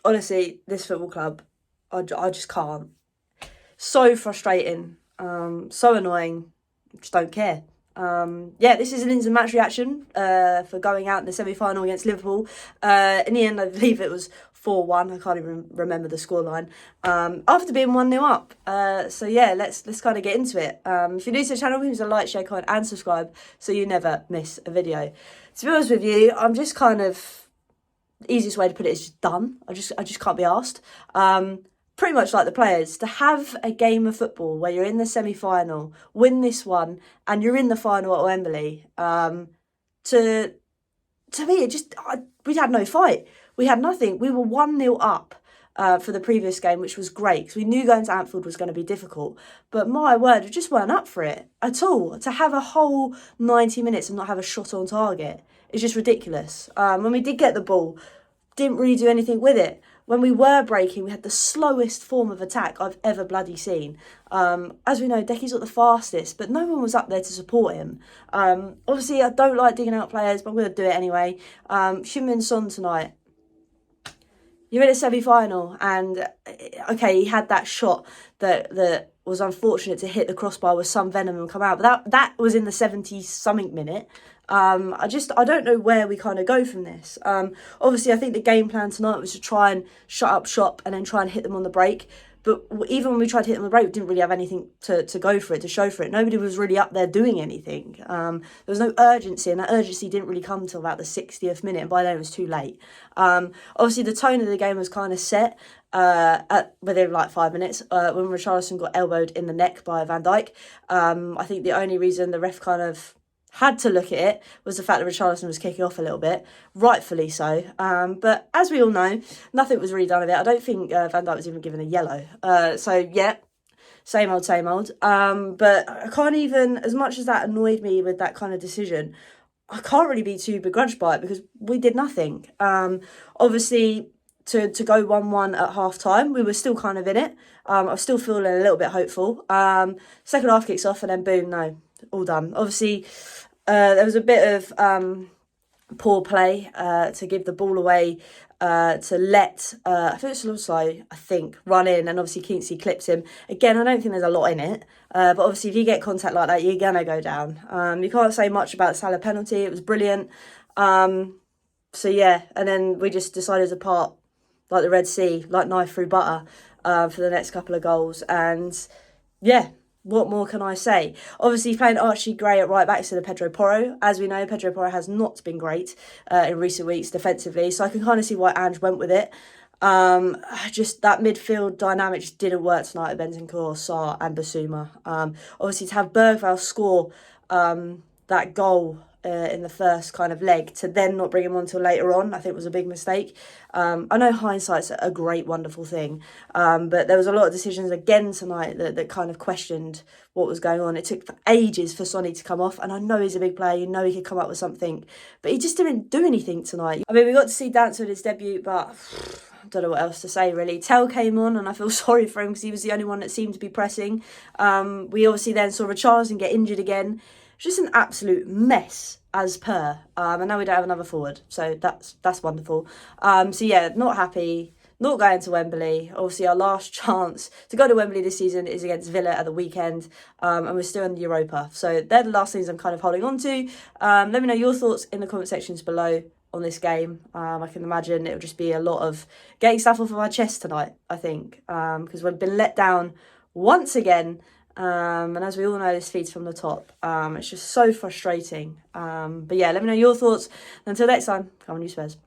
honestly, this football club, I just can't. So frustrating, so annoying, just don't care. Yeah, this is an instant match reaction for going out in the semi-final against Liverpool. In the end, I believe it was 4-1. I can't even remember the scoreline. After being 1-0 up. So yeah, let's kind of get into it. If you're new to the channel, please like, share, comment and subscribe so you never miss a video. To be honest with you, I'm just kind of, the easiest way to put it is just done. I just can't be asked. Pretty much like the players, to have a game of football where you're in the semi-final, win this one, and you're in the final at Wembley. To me, it just, we had no fight. We had nothing. We were 1-0 up for the previous game, which was great, because we knew going to Anfield was going to be difficult. But my word, we just weren't up for it at all. To have a whole 90 minutes and not have a shot on target is just ridiculous. When we did get the ball, didn't really do anything with it. When we were breaking, we had the slowest form of attack I've ever bloody seen. As we know, Decky's not the fastest, but no one was up there to support him. Obviously, I don't like digging out players, but I'm going to do it anyway. Heung-min Son tonight. You're in a semi-final, and okay, he had that shot that was unfortunate to hit the crossbar with some venom and come out, but that was in the 70-something minute. I don't know where we kind of go from this. Obviously, I think the game plan tonight was to try and shut up shop and then try and hit them on the break. But even when we tried to hit them on the break, we didn't really have anything to go for it, to show for it. Nobody was really up there doing anything. There was no urgency, and that urgency didn't really come till about the 60th minute, and by then it was too late. Obviously, the tone of the game was kind of set within like 5 minutes when Richarlison got elbowed in the neck by Van Dijk. I think the only reason the ref kind of had to look at it was the fact that Richarlison was kicking off a little bit, rightfully so. But as we all know, nothing was really done with it. I don't think Van Dijk was even given a yellow. So yeah, same old, same old. But I can't even, as much as that annoyed me with that kind of decision, I can't really be too begrudged by it because we did nothing. Obviously, to go 1-1 at half-time, we were still kind of in it. I was still feeling a little bit hopeful. Second half kicks off and then boom, no, all done. Obviously, there was a bit of poor play to give the ball away to let, I think it's Slots, run in, and obviously Kingsley clips him. Again, I don't think there's a lot in it, but obviously if you get contact like that, you're going to go down. You can't say much about the Salah penalty, it was brilliant. So yeah, and then we just decided to part like the Red Sea, like knife through butter for the next couple of goals, and yeah. What more can I say? Obviously, playing Archie Gray at right back instead of Pedro Porro. As we know, Pedro Porro has not been great in recent weeks defensively, so I can kind of see why Ange went with it. Just that midfield dynamic just didn't work tonight at Bentancur, Sarr and Basuma. Obviously, to have Bergvall score that goal in the first kind of leg, to then not bring him on until later on, I think was a big mistake. I know hindsight's a great, wonderful thing, but there was a lot of decisions again tonight that kind of questioned what was going on. It took ages for Sonny to come off, and I know he's a big player, you know he could come up with something, but he just didn't do anything tonight. I mean, we got to see Dancer in his debut, but I don't know what else to say, really. Tell came on, and I feel sorry for him because he was the only one that seemed to be pressing. We obviously then saw Richarlison get injured again. Just an absolute mess, as per. And now we don't have another forward, so that's wonderful. So yeah, not happy, not going to Wembley. Obviously, our last chance to go to Wembley this season is against Villa at the weekend, and we're still in Europa. So they're the last things I'm kind of holding on to. Let me know your thoughts in the comment sections below on this game. I can imagine it'll just be a lot of getting stuff off of our chest tonight, I think, because we've been let down once again. And as we all know, this feeds from the top. It's just so frustrating. But yeah, let me know your thoughts. Until next time, come on, you Spurs.